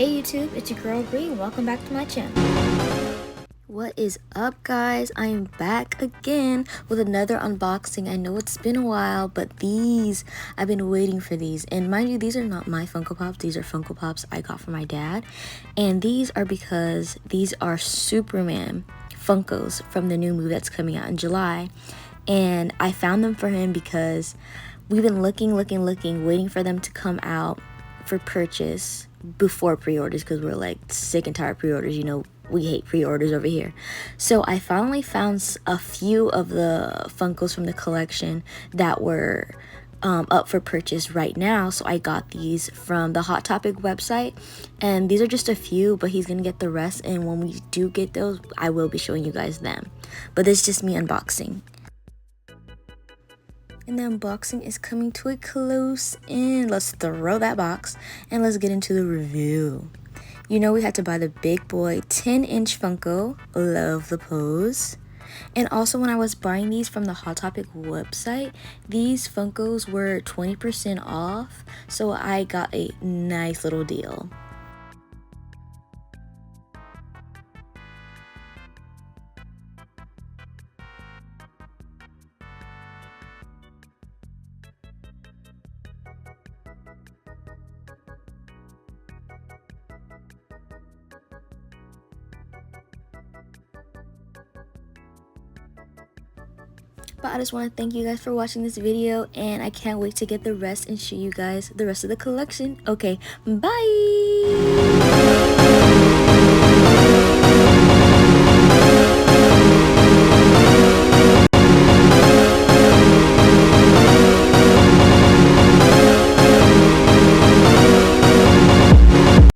Hey YouTube, it's your girl Green. Welcome back to my channel. What is up, guys? I am back again with another unboxing. I know it's been a while, but I've been waiting for these. And mind you, these are not my Funko Pops. These are Funko Pops I got from my dad. And these are because these are Superman Funkos from the new movie that's coming out in July. And I found them for him because we've been looking, waiting for them to come out for purchase before pre-orders, because we're like sick and tired of pre-orders. You know, we hate pre-orders over here. So I finally found a few of the Funkos from the collection that were up for purchase right now. So I got these from the Hot Topic website, and these are just a few, but he's gonna get the rest, and when we do get those, I will be showing you guys them. But this is just me unboxing. And the unboxing is coming to a close end. Let's throw that box and let's get into the review. You know, we had to buy the big boy 10-inch Funko. Love the pose. And also, when I was buying these from the Hot Topic website, these Funkos were 20% off. So I got a nice little deal. But I just want to thank you guys for watching this video, and I can't wait to get the rest and show you guys the rest of the collection. Okay, bye!